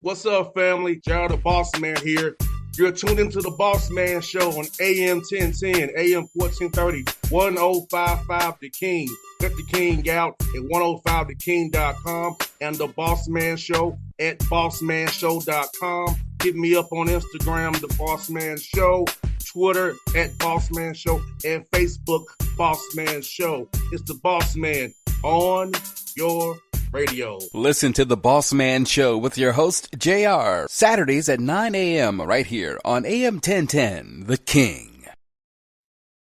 What's up, family? Gerald the Bossman here. You're tuned into the Bossman Show on AM 1010, AM 1430, 1055 The King. Let the King out at 105theking.com and the Bossman Show at bossmanshow.com. Hit me up on Instagram, The Bossman Show, Twitter at Bossman Show, and Facebook, Bossman Show. It's the Bossman on your radio. Listen to the Bossman Show with your host, JR, Saturdays at 9 a.m. right here on AM 1010, The King.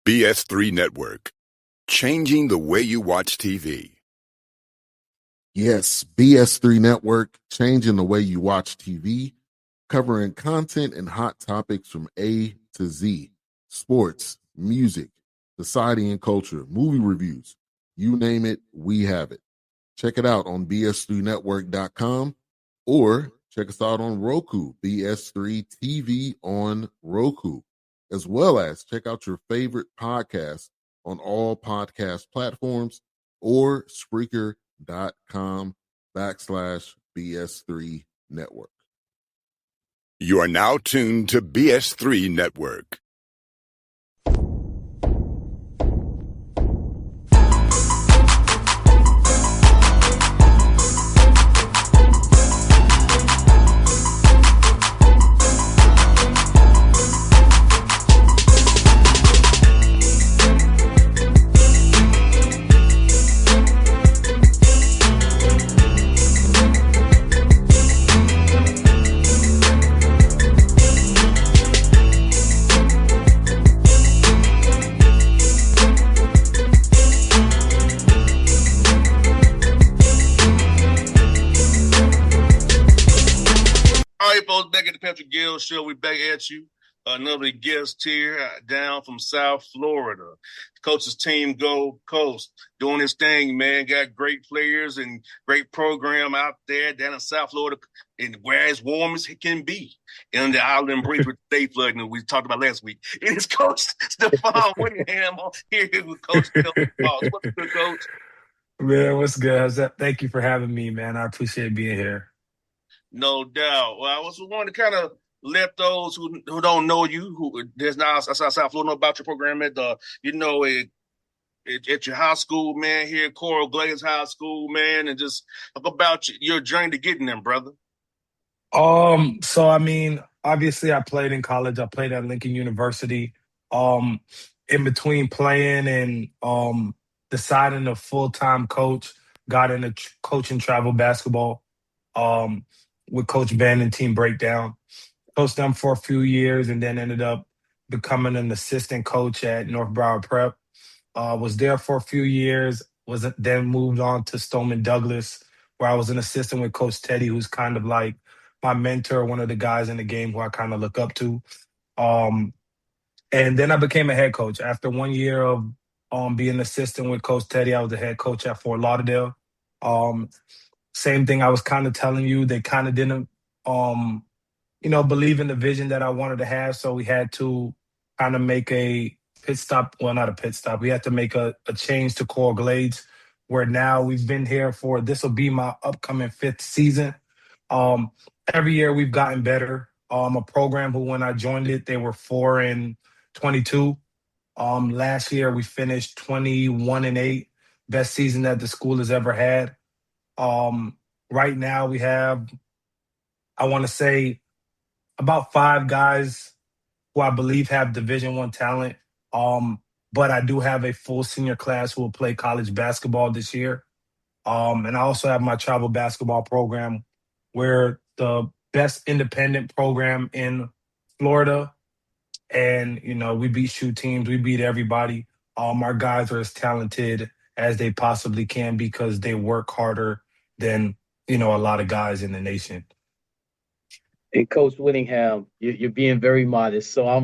BS3 Network, changing the way you watch TV. Yes, BS3 Network, changing the way you watch TV, covering content and hot topics from A to Z, sports, music, society and culture, movie reviews, you name it, we have it. Check it out on bs3network.com or check us out on Roku, BS3 TV on Roku, as well as check out your favorite podcasts on all podcast platforms or Spreaker.com/BS3 Network. You are now tuned to BS3 Network. Back at the Patrick Gayle Show, we back at you. Another guest here down from South Florida. Coach's team Gold Coast doing his thing, man. Got great players and great program out there down in South Florida, and where it's warm as it can be in the island breeze with state flooding that we talked about last week. It is Coach Stephon Whittingham here with Coach Gayle. What's good, Coach? Man, what's good? Thank you for having me, man. I appreciate being here. No doubt. Well, I was wanting to kind of let those who don't know you, who there's now outside South Florida, know about your program at the, at your high school, man, here at Coral Glades High School, man, and just talk about your journey to getting them, brother. So I mean, obviously I played in college. I played at Lincoln University. In between playing and deciding to full-time coach, got into coaching travel basketball. With Coach Ben and Team Breakdown. Coached them for a few years and then ended up becoming an assistant coach at North Broward Prep. Was there for a few years, then moved on to Stoneman Douglas, where I was an assistant with Coach Teddy, who's kind of like my mentor, one of the guys in the game who I kind of look up to. And then I became a head coach. After 1 year of being an assistant with Coach Teddy, I was the head coach at Fort Lauderdale. Same thing I was kind of telling you. They kind of didn't, believe in the vision that I wanted to have. So we had to kind of make a pit stop. Well, not a pit stop. We had to make a change to Coral Glades, where now we've been here for, this will be my upcoming 5th season. Every year we've gotten better. A program who, when I joined it, they were 4-22. Last year we finished 21-8, best season that the school has ever had. Right now we have, I want to say, about 5 guys who I believe have Division I talent. But I do have a full senior class who will play college basketball this year. And I also have my travel basketball program. We're the best independent program in Florida. And, we beat shoot teams. We beat everybody. Our guys are as talented as they possibly can because they work harder than, a lot of guys in the nation. Hey, Coach Whittingham, you're being very modest. So I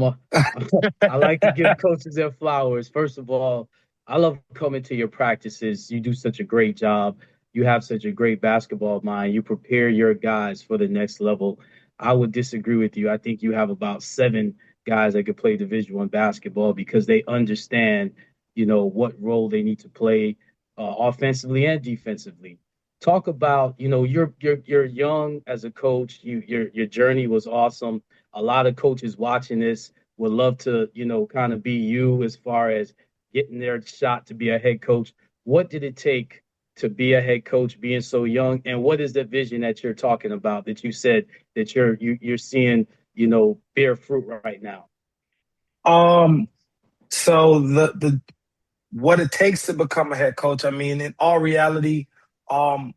like to give coaches their flowers. First of all, I love coming to your practices. You do such a great job. You have such a great basketball mind. You prepare your guys for the next level. I would disagree with you. I think you have about 7 guys that could play Division I basketball because they understand, what role they need to play offensively and defensively. Talk about, you're young as a coach. Your journey was awesome. A lot of coaches watching this would love to, kind of be you as far as getting their shot to be a head coach. What did it take to be a head coach being so young? And what is the vision that you're talking about that you said that you're seeing, bear fruit right now? Um, so the what it takes to become a head coach, I mean, in all reality, um,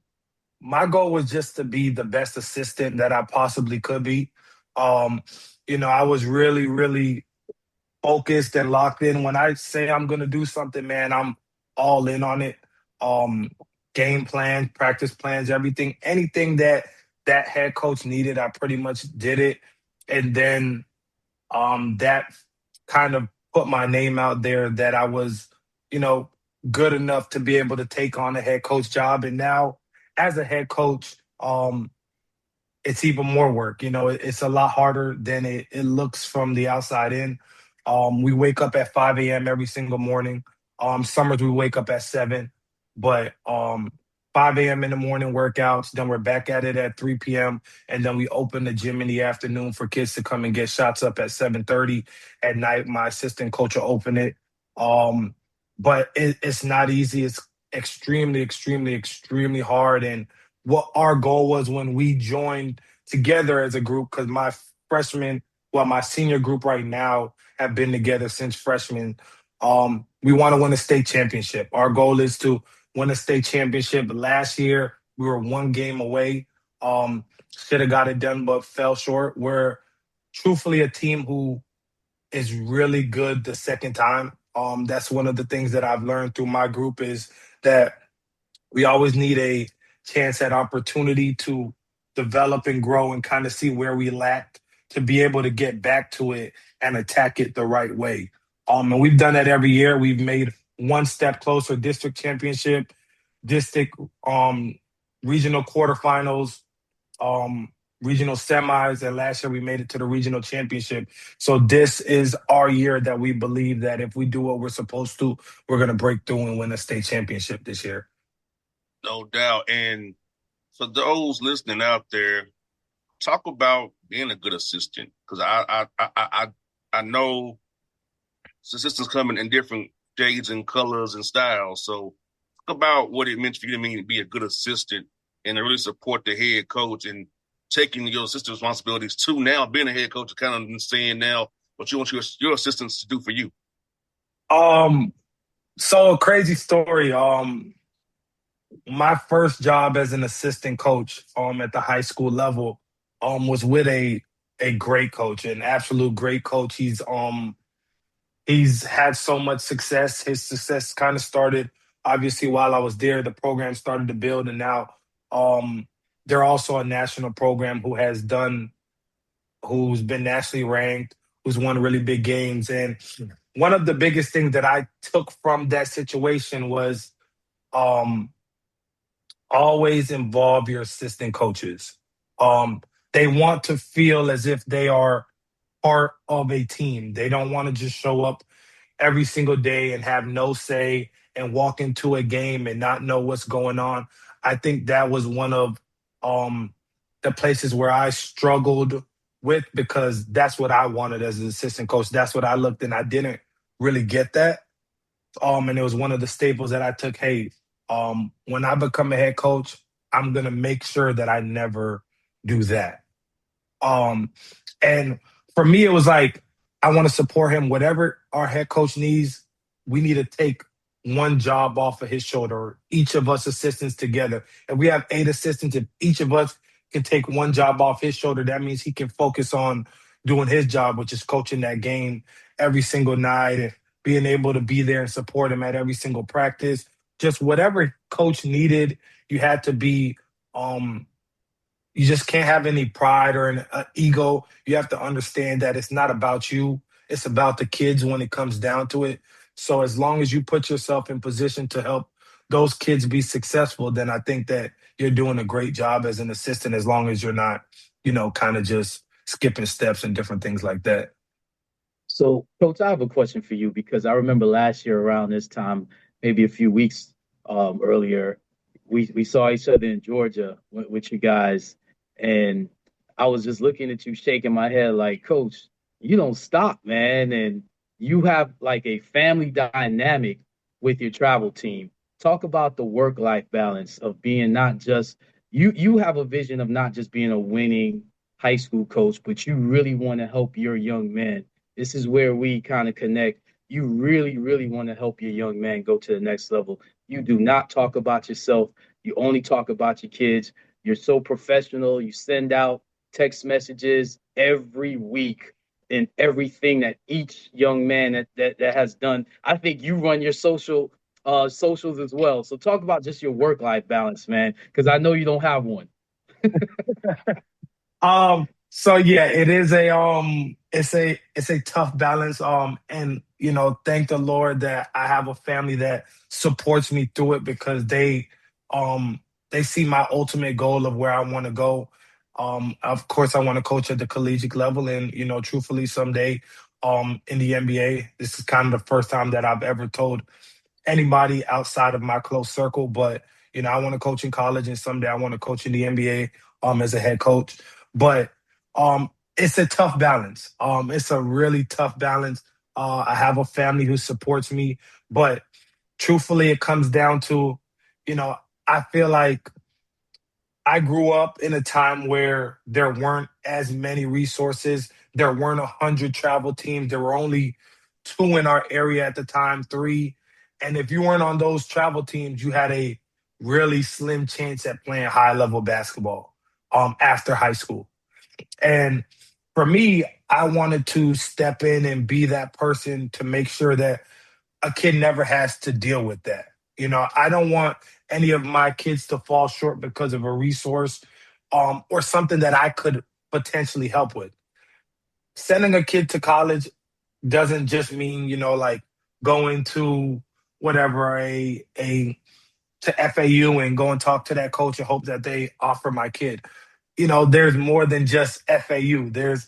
my goal was just to be the best assistant that I possibly could be. Um, I was really, really focused and locked in. When I say I'm gonna do something, man, I'm all in on it. Um, Game plan, practice plans, everything, anything that head coach needed, I pretty much did it. And then that kind of put my name out there that I was, you know, good enough to be able to take on a head coach job. And now, as a head coach, it's even more work. It's a lot harder than it looks from the outside in. We wake up at 5 a.m. every single morning. Summers we wake up at 7, but 5 a.m. in the morning workouts. Then we're back at it at 3 p.m. And then we open the gym in the afternoon for kids to come and get shots up at 7:30 at night. My assistant coach will open it. Um, but it's not easy. It's extremely, extremely, extremely hard. And what our goal was when we joined together as a group, because my senior group right now have been together since freshman. We want to win a state championship. Our goal is to win a state championship. Last year, we were one game away. Should have got it done, but fell short. We're truthfully a team who is really good the second time. That's one of the things that I've learned through my group is that we always need a chance at opportunity to develop and grow and kind of see where we lacked to be able to get back to it and attack it the right way. And we've done that every year. We've made one step closer, district championship, district regional quarterfinals, um, regional semis, and last year we made it to the regional championship. So this is our year that we believe that if we do what we're supposed to, we're going to break through and win a state championship this year. No doubt. And for those listening out there, talk about being a good assistant, because I know assistants coming in different shades and colors and styles. So talk about what it meant for you to be a good assistant and to really support the head coach and taking your assistant responsibilities to now being a head coach and kind of saying now what you want your assistants to do for you. So a crazy story. My first job as an assistant coach at the high school level was with a great coach, an absolute great coach. He's had so much success. His success kind of started obviously while I was there. The program started to build, and now um, they're also a national program who's been nationally ranked, who's won really big games. And one of the biggest things that I took from that situation was um, always involve your assistant coaches. Um, they want to feel as if they are part of a team. They don't want to just show up every single day and have no say and walk into a game and not know what's going on. I think that was one of um, the places where I struggled with because that's what I wanted as an assistant coach. That's what I looked and I didn't really get that. And it was one of the staples that I took. Hey, when I become a head coach, I'm gonna make sure that I never do that. Um, and for me, it was like, I want to support him. Whatever our head coach needs, we need to take one job off of his shoulder, each of us assistants together. If we have 8 assistants, if each of us can take one job off his shoulder, that means he can focus on doing his job, which is coaching that game every single night and being able to be there and support him at every single practice. Just whatever coach needed, you had to be um, you just can't have any pride or an ego. You have to understand that it's not about you. It's about the kids when it comes down to it. So as long as you put yourself in position to help those kids be successful, then I think that you're doing a great job as an assistant as long as you're not, kind of just skipping steps and different things like that. So, Coach, I have a question for you because I remember last year around this time, maybe a few weeks earlier, we saw each other in Georgia with you guys, and I was just looking at you, shaking my head like, Coach, you don't stop, man, and you have like a family dynamic with your travel team. Talk about the work-life balance of being not just you have a vision of not just being a winning high school coach, but you really want to help your young men. This is where we kind of connect. You really, really want to help your young man go to the next level. You do not talk about yourself. You only talk about your kids. You're so professional. You send out text messages every week and everything that each young man that has done. I think you run your socials as well. So talk about just your work life balance, man, because I know you don't have one. So yeah, it is it's a tough balance. And thank the Lord that I have a family that supports me through it because um they see my ultimate goal of where I want to go. Of course I want to coach at the collegiate level and truthfully someday in the NBA. This is kind of the first time that I've ever told anybody outside of my close circle. But I want to coach in college, and someday I want to coach in the NBA as a head coach. But it's a tough balance. It's a really tough balance. I have a family who supports me, but truthfully, it comes down to, you know, I feel like I grew up in a time where there weren't as many resources. There weren't 100 travel teams. There were only two in our area at the time, three. And if you weren't on those travel teams, you had a really slim chance at playing high level basketball after high school. And for me, I wanted to step in and be that person to make sure that a kid never has to deal with that. I don't want any of my kids to fall short because of a resource or something that I could potentially help with. Sending a kid to college doesn't just mean, like going to whatever a to FAU and go and talk to that coach and hope that they offer my kid. There's more than just FAU. There's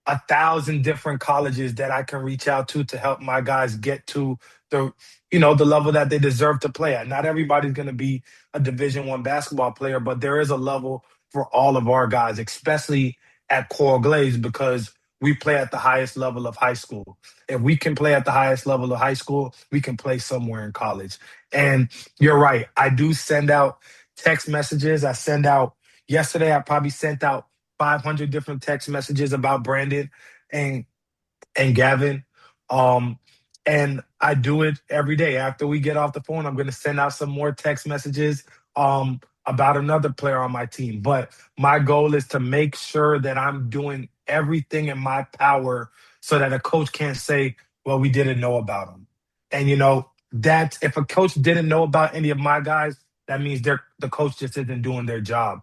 1,000 different colleges that I can reach out to help my guys get to the the level that they deserve to play at. Not everybody's going to be a Division 1 basketball player, but there is a level for all of our guys, especially at Coral Glades, because we play at the highest level of high school. If we can play at the highest level of high school, we can play somewhere in college. And you're right, I do send out text messages. Yesterday I probably sent out 500 different text messages about Brandon and Gavin. Um, and I do it every day. After we get off the phone, I'm going to send out some more text messages about another player on my team. But my goal is to make sure that I'm doing everything in my power so that a coach can't say, well, we didn't know about him. And, that if a coach didn't know about any of my guys, that means the coach just isn't doing their job.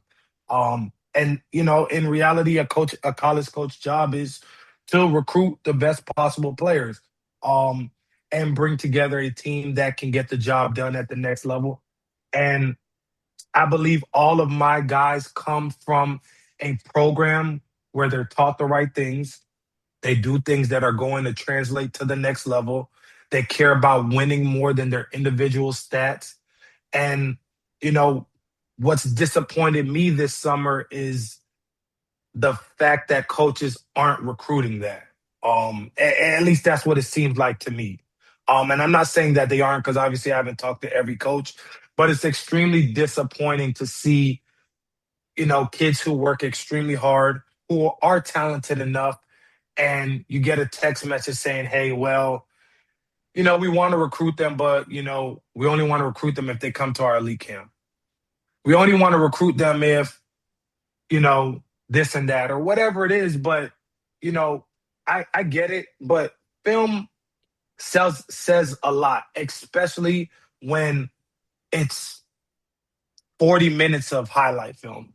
And in reality, a college coach job is to recruit the best possible players, um, and bring together a team that can get the job done at the next level. And I believe all of my guys come from a program where they're taught the right things. They do things that are going to translate to the next level. They care about winning more than their individual stats. And, you know, what's disappointed me this summer is the fact that coaches aren't recruiting that. At least that's what it seems like to me. And I'm not saying that they aren't because obviously I haven't talked to every coach, but it's extremely disappointing to see, kids who work extremely hard, who are talented enough, and you get a text message saying, hey, well, we want to recruit them, but, we only want to recruit them if they come to our elite camp. We only want to recruit them if this and that or whatever it is. But, you know, I get it, but film says a lot, especially when it's 40 minutes of highlight film.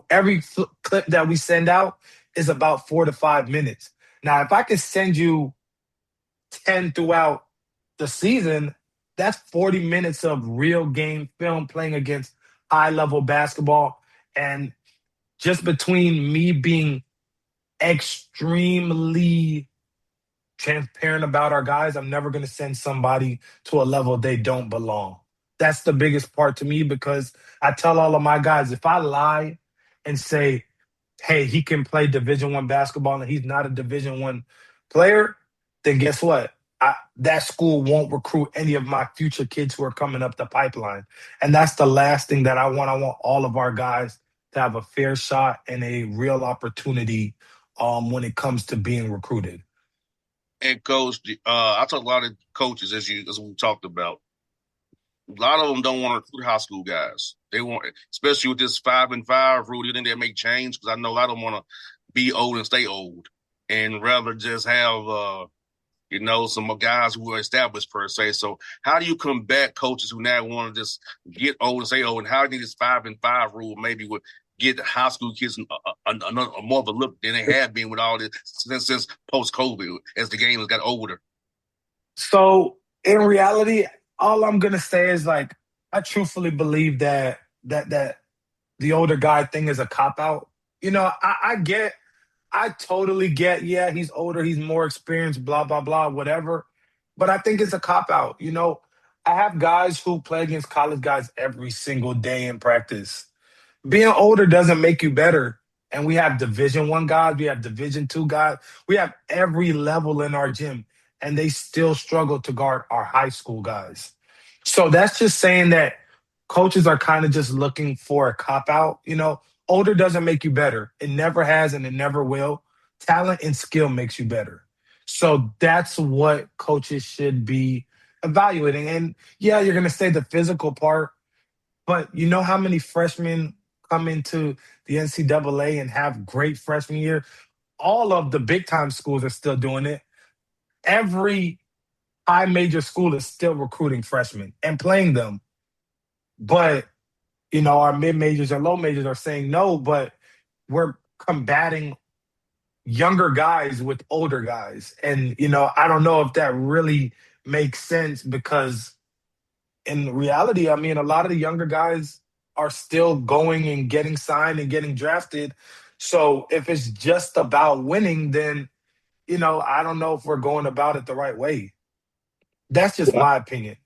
Every clip that we send out is about 4 to 5 minutes. Now, if I could send you 10 throughout the season, that's 40 minutes of real game film playing against high level basketball. And just between me being extremely transparent about our guys, I'm never going to send somebody to a level they don't belong. That's the biggest part to me because I tell all of my guys, if I lie and say, hey, he can play Division I basketball and he's not a Division I player, then guess what? That school won't recruit any of my future kids who are coming up the pipeline. And that's the last thing that I want. I want all of our guys to have a fair shot and a real opportunity when it comes to being recruited. And coach, I talk to a lot of coaches as we talked about. A lot of them don't want to recruit high school guys. They want, especially with this 5-5 rule. You think they make change? Because I know a lot of them want to be old and stay old, and rather just have some guys who are established per se. So how do you combat coaches who now want to just get old and stay old? And how do you think this 5-5 rule maybe would get high school kids another more of a look than they have been with all this since post COVID as the game has got older? So in reality, all I'm gonna say is like I truthfully believe that the older guy thing is a cop out. I totally get, yeah, he's older, he's more experienced, blah, blah, blah, whatever. But I think it's a cop out. I have guys who play against college guys every single day in practice. Being older doesn't make you better. And we have Division I guys, we have Division II guys, we have every level in our gym, and they still struggle to guard our high school guys. So that's just saying that coaches are kind of just looking for a cop out. Older doesn't make you better. It never has and it never will. Talent and skill makes you better. So that's what coaches should be evaluating. And yeah, you're going to say the physical part, but you know how many freshmen come into the NCAA and have great freshman year? All of the big time schools are still doing it. Every high major school is still recruiting freshmen and playing them. But, our mid majors or low majors are saying no, but we're combating younger guys with older guys. And, I don't know if that really makes sense because in reality, I mean, a lot of the younger guys are still going and getting signed and getting drafted. So if it's just about winning, then, I don't know if we're going about it the right way. That's just Well, my opinion.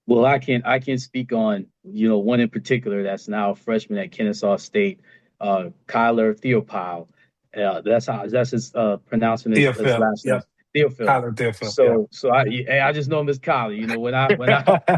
well, I can speak on one in particular that's now a freshman at Kennesaw State, Kyler Theopile. That's his pronouncing his TFL. last name, Yep. Theophil. Kyler TFL. Yep. So I just know him as Kyler.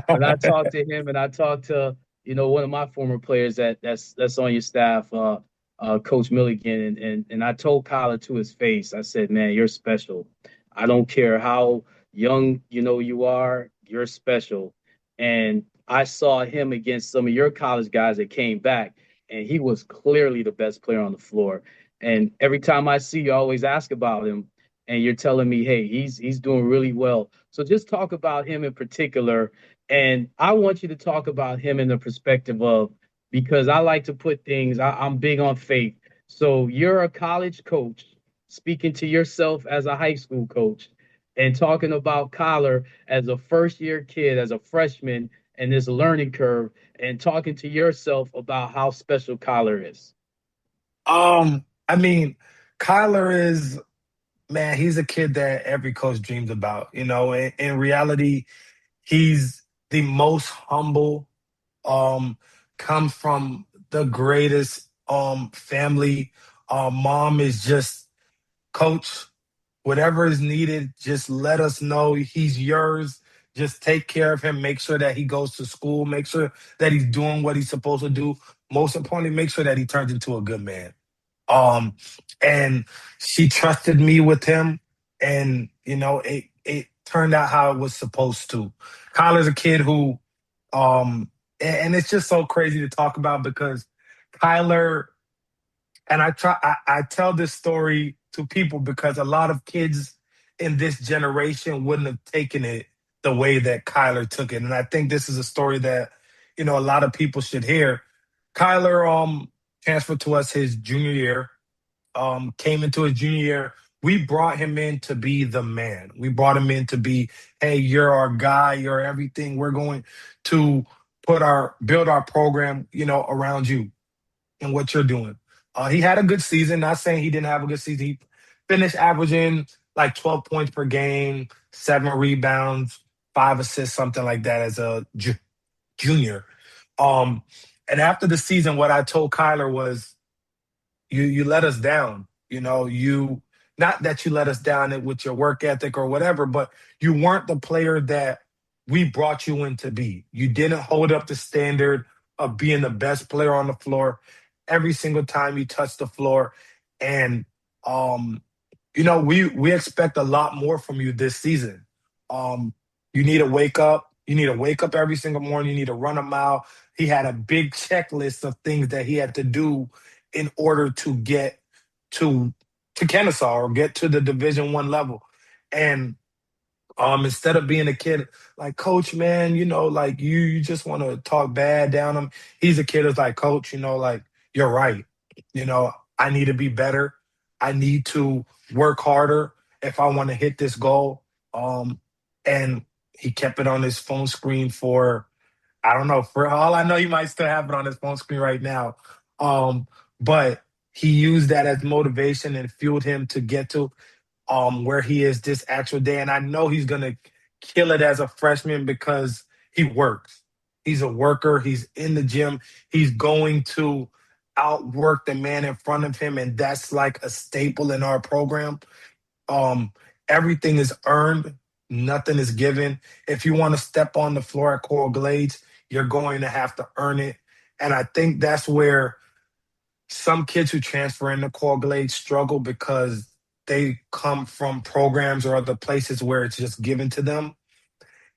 When I talk to him and I talk to one of my former players that's on your staff, Coach Milligan, and I told Kyler to his face, I said, man, you're special. I don't care how young you are, you're special. And I saw him against some of your college guys that came back, and he was clearly the best player on the floor. And every time I see you, I always ask about him, and you're telling me, hey, he's doing really well. So just talk about him in particular, and I want you to talk about him in the perspective of because I like to put things. I'm big on faith. So you're a college coach speaking to yourself as a high school coach and talking about Kyler as a first year kid, as a freshman, and this learning curve, and talking to yourself about how special Kyler is. I mean, Kyler is, man, he's a kid that every coach dreams about. In reality, he's the most humble, um, comes from the greatest family. Mom is just coach, whatever is needed, just let us know he's yours. Just take care of him. Make sure that he goes to school. Make sure that he's doing what he's supposed to do. Most importantly, make sure that he turns into a good man. Um, and she trusted me with him, and it turned out how it was supposed to. Kyler's a kid who, and it's just so crazy to talk about because Kyler, and I tell this story to people because a lot of kids in this generation wouldn't have taken it the way that Kyler took it. And I think this is a story that, a lot of people should hear. Kyler transferred to us his junior year, came into his junior year. We brought him in to be the man. We brought him in to be, hey, you're our guy, you're everything. We're going to build our program, around you and what you're doing. He had a good season. Not saying he didn't have a good season. He finished averaging like 12 points per game, 7 rebounds, 5 assists, something like that as a junior. And after the season, what I told Kyler was, you let us down. You not that you let us down with your work ethic or whatever, but you weren't the player that we brought you in to be. You didn't hold up the standard of being the best player on the floor every single time you touched the floor. And um, we expect a lot more from you this season. Um, you need to wake up. You need to wake up every single morning. You need to run a mile. He had a big checklist of things that he had to do in order to get to Kennesaw or get to the Division 1 level. And instead of being a kid like, coach, man, like you just want to talk bad down him. He's a kid who's like, coach, like, you're right. I need to be better. I need to work harder if I want to hit this goal. And he kept it on his phone screen for, I don't know, for all I know, he might still have it on his phone screen right now. But he used that as motivation and fueled him to get to where he is this actual day. And I know he's gonna kill it as a freshman because he works. He's a worker. He's in the gym. He's going to outwork the man in front of him, and that's like a staple in our program. Um, Everything is earned. Nothing is given. If you want to step on the floor at Coral Glades, you're going to have to earn it. And I think that's where some kids who transfer into Coral Glades struggle because they come from programs or other places where it's just given to them.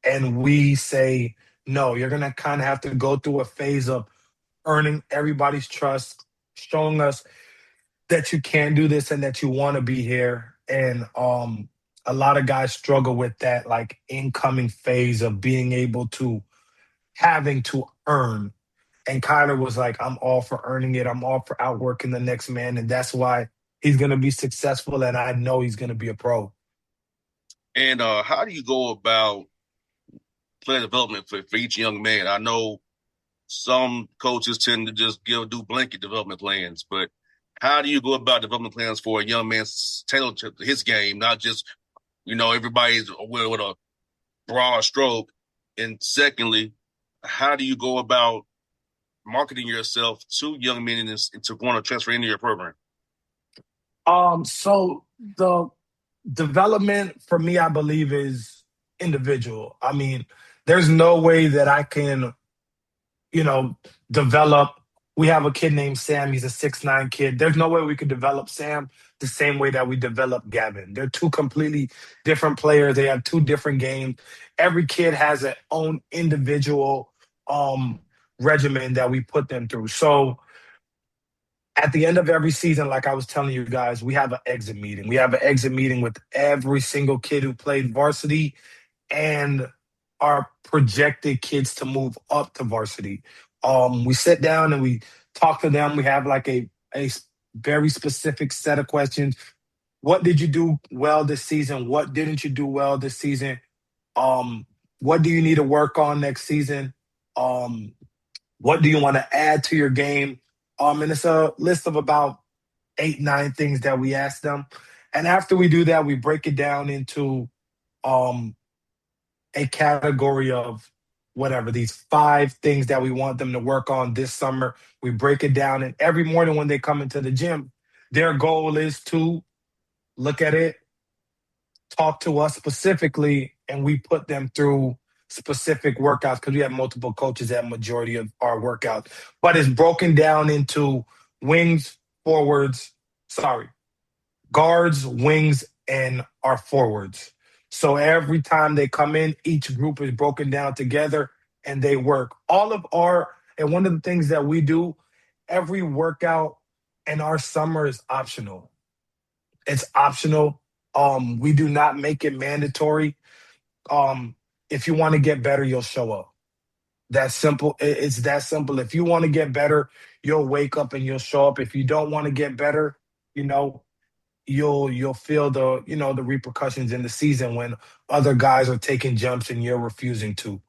And we say, no, you're going to kind of have to go through a phase of earning everybody's trust, showing us that you can do this and that you want to be here. And a lot of guys struggle with that, like incoming phase of being able to having to earn. And Kyler was like, I'm all for earning it. I'm all for outworking the next man. And that's why he's going to be successful. And I know he's going to be a pro. And how do you go about player development for each young man? I know some coaches tend to just do blanket development plans, but how do you go about development plans for a young man tailored to his game, not just, everybody's with a broad stroke? And secondly, how do you go about marketing yourself to young men to want to transfer into your program? So the development for me, I believe, is individual. I mean, there's no way that I can, develop. We have a kid named Sam. He's a 6'9" kid. There's no way we could develop Sam the same way that we develop Gavin. They're two completely different players. They have two different games. Every kid has their own individual regimen that we put them through. So at the end of every season, like I was telling you guys, we have an exit meeting. We have an exit meeting with every single kid who played varsity and our projected kids to move up to varsity. We sit down and we talk to them. We have like a very specific set of questions. What did you do well this season? What didn't you do well this season? Um, what do you need to work on next season? What do you want to add to your game? And it's a list of about 8, 9 things that we ask them. And after we do that, we break it down into um, a category of whatever, these 5 things that we want them to work on this summer. We break it down. And every morning when they come into the gym, their goal is to look at it, talk to us specifically, and we put them through specific workouts because we have multiple coaches at majority of our workouts. But it's broken down into wings, forwards, sorry, guards, wings, and our forwards. So every time they come in, each group is broken down together and they work. And one of the things that we do, every workout in our summer is optional. It's optional. We do not make it mandatory. If you want to get better, you'll show up. That's simple. It's that simple. If you want to get better, you'll wake up and you'll show up. If you don't want to get better, you know, you'll feel the repercussions in the season when other guys are taking jumps and you're refusing to.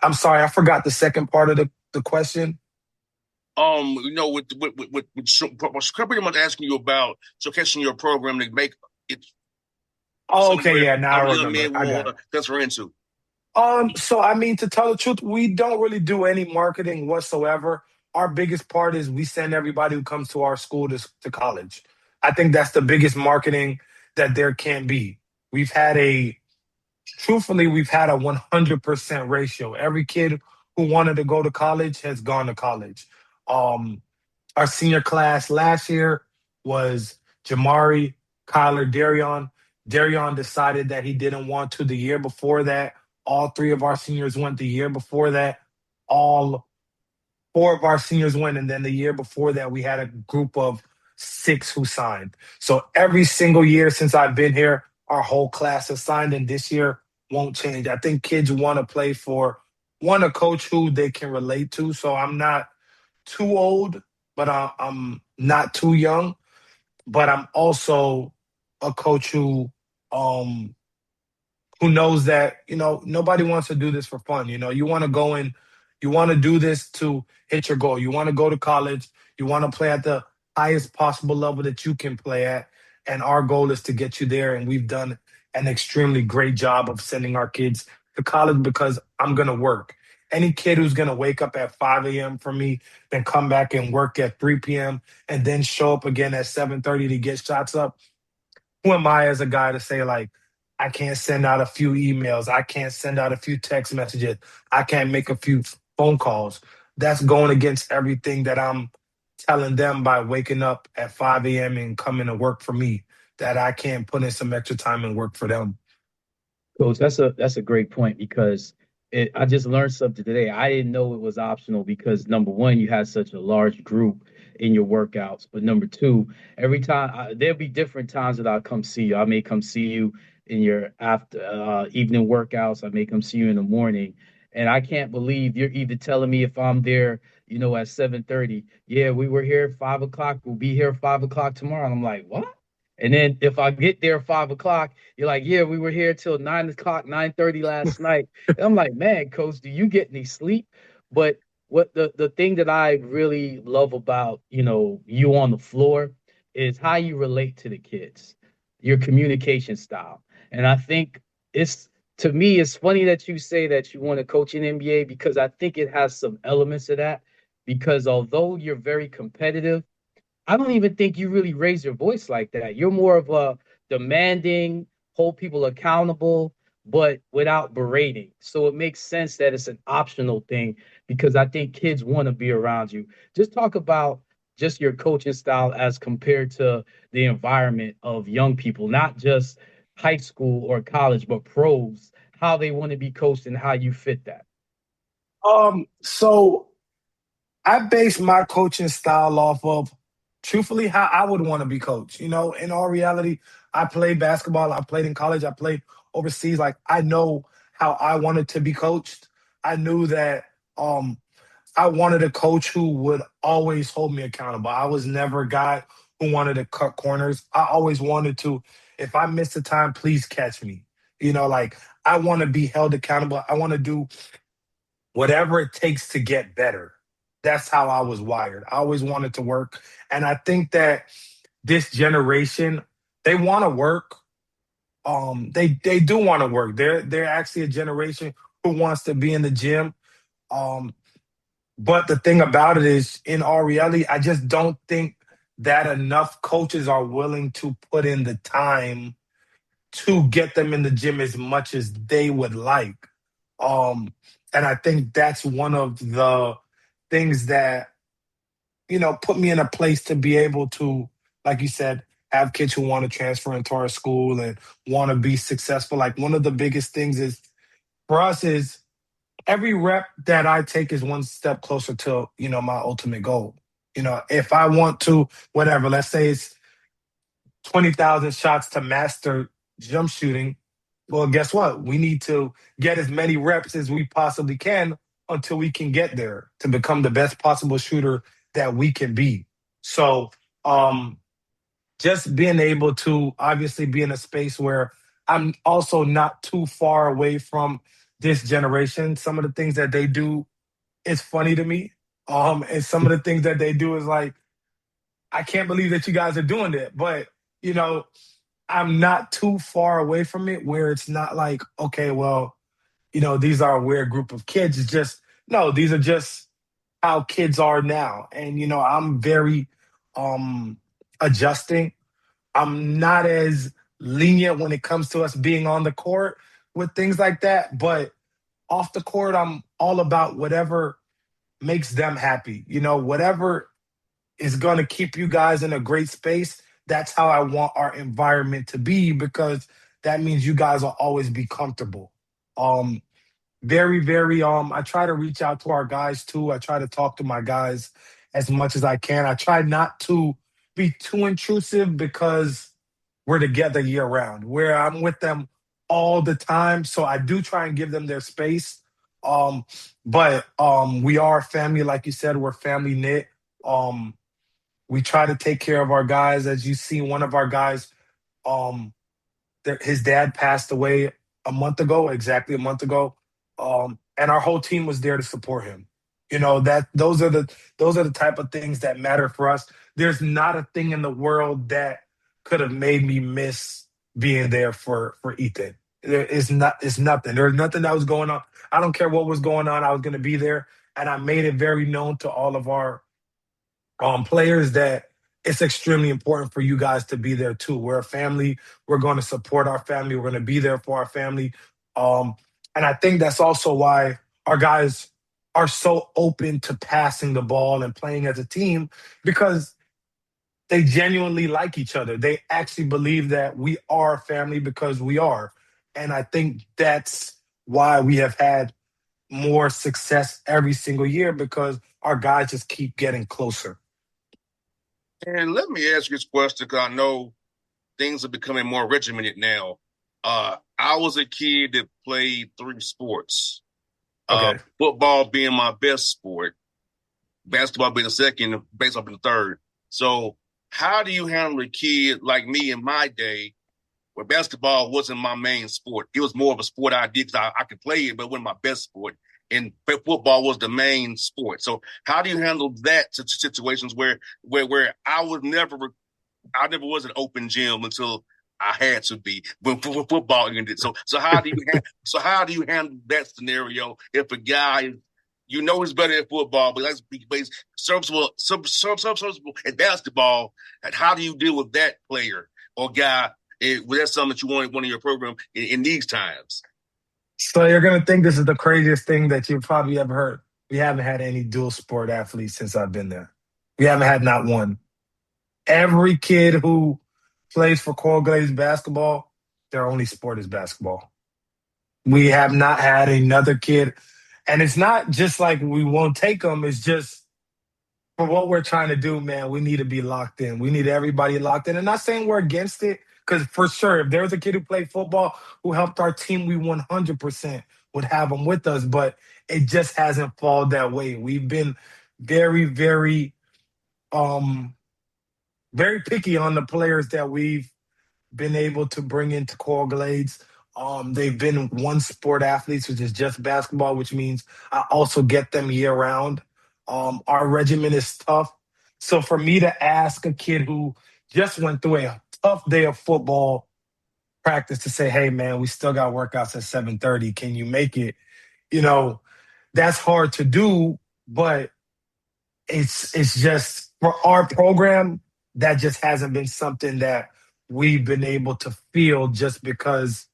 I'm sorry, I forgot the second part of the question. With pretty much asking you about showcasing your program to make it Oh, okay, somewhere yeah, now I our young remember. man I will got it. transfer into. So I mean, to tell the truth, we don't really do any marketing whatsoever. Our biggest part is we send everybody who comes to our school to college. I think that's the biggest marketing that there can be. We've had a Truthfully, we've had a 100% ratio. Every kid who wanted to go to college has gone to college. Um, our senior class last year was Jamari, Kyler, Darion. Darion decided that he didn't want to the year before that. All three of our seniors went the year before that. All four of our seniors went. And then the year before that, we had a group of six who signed. So every single year since I've been here, our whole class has signed. And this year won't change. I think kids want to play for a coach who they can relate to. So I'm not too old, but I'm not too young. But I'm also a coach who knows that nobody wants to do this for fun. You want to go in, you want to do this to hit your goal. You want to go to college. You want to play at the highest possible level that you can play at, and our goal is to get you there. And we've done an extremely great job of sending our kids to college because I'm going to work. Any kid who's going to wake up at 5 a.m. for me, then come back and work at 3 p.m. and then show up again at 7:30 to get shots up, who am I as a guy to say, like, I can't send out a few emails, I can't send out a few text messages, I can't make a few phone calls? That's going against everything that I'm telling them by waking up at 5 a.m. and coming to work for me, that I can't put in some extra time and work for them. Coach, that's a great point because I just learned something today. I didn't know it was optional because number one, you had such a large group in your workouts, but number two, every time there'll be different times that I'll come see you. I may come see you in your after evening workouts. I may come see you in the morning, and I can't believe you're either telling me if I'm there, at 7:30. Yeah, we were here at 5 o'clock. We'll be here at 5 o'clock tomorrow. And I'm like, what? And then if I get there 5 o'clock, you're like, yeah, we were here till 9 o'clock, 9:30 last night. And I'm like, man, coach, do you get any sleep? But what the thing that I really love about, you on the floor is how you relate to the kids, your communication style. And I think it's to me, it's funny that you say that you want to coach in NBA because I think it has some elements of that. Because although you're very competitive, I don't even think you really raise your voice like that. You're more of a demanding, hold people accountable, but without berating. So it makes sense that it's an optional thing because I think kids want to be around you. Just talk about just your coaching style as compared to the environment of young people, not just high school or college, but pros, how they want to be coached and how you fit that. So I base my coaching style off of, truthfully, how I would want to be coached. In all reality, I played basketball. I played in college. I played overseas. Like, I know how I wanted to be coached. I knew that I wanted a coach who would always hold me accountable. I was never a guy who wanted to cut corners. I always wanted to, if I missed a time, please catch me. Like, I want to be held accountable. I want to do whatever it takes to get better. That's how I was wired. I always wanted to work. And I think that this generation, they want to work. They do want to work. They're actually a generation who wants to be in the gym. Um, but the thing about it is, in all reality, I just don't think that enough coaches are willing to put in the time to get them in the gym as much as they would like. Um, and I think that's one of the things that, put me in a place to be able to, like you said, have kids who want to transfer into our school and want to be successful. Like, one of the biggest things is for us is every rep that I take is one step closer to, my ultimate goal. If I want to, whatever, let's say it's 20,000 shots to master jump shooting. Well, guess what? We need to get as many reps as we possibly can until we can get there to become the best possible shooter that we can be. So, just being able to obviously be in a space where I'm also not too far away from this generation. Some of the things that they do is funny to me. And some of the things that they do is like, I can't believe that you guys are doing it. But, you know, I'm not too far away from it where it's not like, okay, well, these are a weird group of kids. It's just, no, these are just how kids are now. And, I'm very adjusting. I'm not as lenient when it comes to us being on the court with things like that. But off the court, I'm all about whatever makes them happy. Whatever is going to keep you guys in a great space. That's how I want our environment to be, because that means you guys will always be comfortable. Um, very, very, I try to reach out to our guys too. I try to talk to my guys as much as I can. I try not to be too intrusive because we're together year round, where I'm with them all the time. So I do try and give them their space. Um, but we are family, like you said, we're family knit. Um, we try to take care of our guys. As you see, one of our guys, um, his dad passed away a month ago, exactly a month ago, and our whole team was there to support him. That those are the type of things that matter for us. There's not a thing in the world that could have made me miss being there for Ethan. There is not. It's nothing. There's nothing that was going on. I don't care what was going on. I was going to be there, and I made it very known to all of our players that it's extremely important for you guys to be there too. We're a family. We're going to support our family. We're going to be there for our family. Um, and I think that's also why our guys are so open to passing the ball and playing as a team, because they genuinely like each other. They actually believe that we are family because we are. And I think that's why we have had more success every single year, because our guys just keep getting closer. And let me ask you this question, because I know things are becoming more regimented now. I was a kid that played three sports. Okay. Football being my best sport, basketball being the second, baseball being the third. So how do you handle a kid like me in my day, where basketball wasn't my main sport? It was more of a sport I did because I could play it, but it wasn't my best sport. And football was the main sport. So how do you handle that situations where I never was an open gym until I had to be when football ended. So how do you handle that scenario if a guy is better at football, but he's serviceable at basketball? And how do you deal with that player or guy? That's something that you want one of your program in these times. So you're gonna think this is the craziest thing that you've probably ever heard. We haven't had any dual sport athletes since I've been there. We haven't had not one. Every kid who plays for Coral Glades basketball, their only sport is basketball. We have not had another kid, and it's not just like we won't take them. It's just for what we're trying to do, man. We need to be locked in. We need everybody locked in. And not saying we're against it, because for sure, if there's a kid who played football who helped our team, we 100% would have them with us. But it just hasn't fallen that way. We've been very, very, um, very picky on the players that we've been able to bring into Coral Glades. They've been one sport athletes, which is just basketball, which means I also get them year round. Our regimen is tough. So for me to ask a kid who just went through a tough day of football practice to say, hey man, we still got workouts at 7:30. Can you make it? You know, that's hard to do, but it's just for our program, that just hasn't been something that we've been able to feel, just because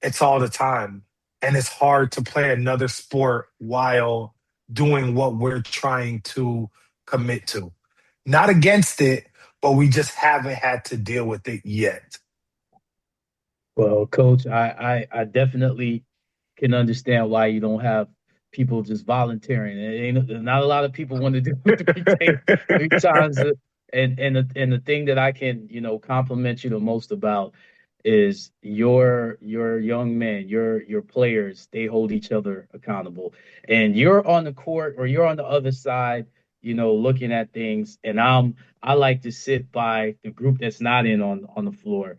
it's all the time. And it's hard to play another sport while doing what we're trying to commit to. Not against it, but we just haven't had to deal with it yet. Well, Coach, I definitely can understand why you don't have people just volunteering. Not a lot of people want to do three times. And the thing that I can compliment you the most about is your young men, your players. They hold each other accountable, and you're on the court or you're on the other side, looking at things. And I like to sit by the group that's not in on the floor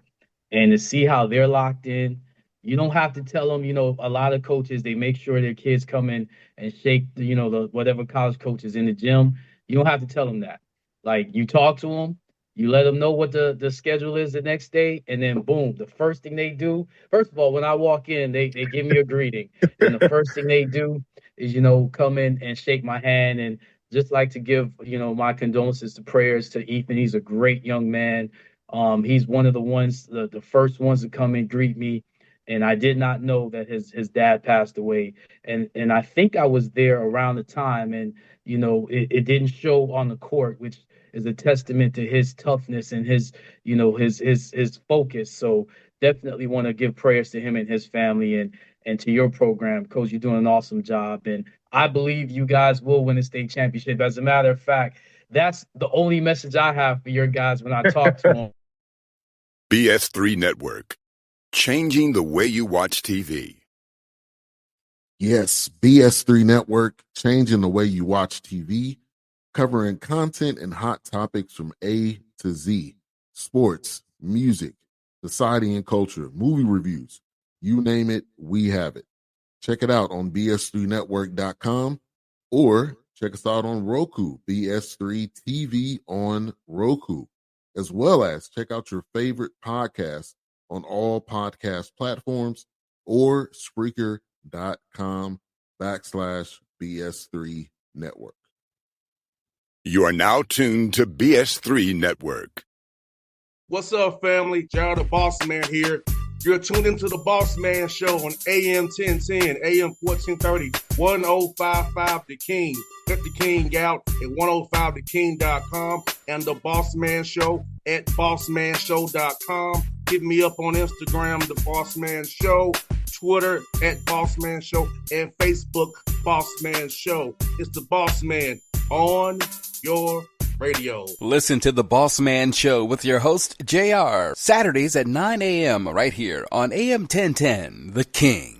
and to see how they're locked in. You don't have to tell them, a lot of coaches, they make sure their kids come in and shake, the whatever college coach is in the gym. You don't have to tell them that. Like, you talk to them, You let them know what the schedule is the next day, and then boom, the first thing they do, first of all, when I walk in, they give me a greeting. Then the first thing they do is, come in and shake my hand and just like to give, my condolences to prayers to Ethan. He's a great young man. He's one of the ones, the first ones to come and greet me. And I did not know that his dad passed away. And I think I was there around the time, and it didn't show on the court, which is a testament to his toughness and his, his focus. So definitely want to give prayers to him and his family and to your program, Coach. You're doing an awesome job, and I believe you guys will win the state championship. As a matter of fact, that's the only message I have for your guys when I talk to them. BS3 Network, changing the way you watch TV. Yes, BS3 Network, changing the way you watch TV, covering content and hot topics from A to Z, sports, music, society and culture, movie reviews, you name it, we have it. Check it out on bs3network.com or check us out on Roku, BS3 TV on Roku, as well as check out your favorite podcast on all podcast platforms or Spreaker.com/BS3 Network. You are now tuned to BS3 Network. What's up, family? Jared the Bossman here. You're tuned into the Bossman Show on AM 1010, AM 1430, 1055 The King. Let the King out at 105theking.com and the Bossman Show at bossmanshow.com. Hit me up on Instagram, The Bossman Show, Twitter at Bossman Show, and Facebook, Bossman Show. It's the Bossman on your radio. Listen to The Bossman Show with your host, JR, Saturdays at 9 a.m. right here on AM 1010, The King.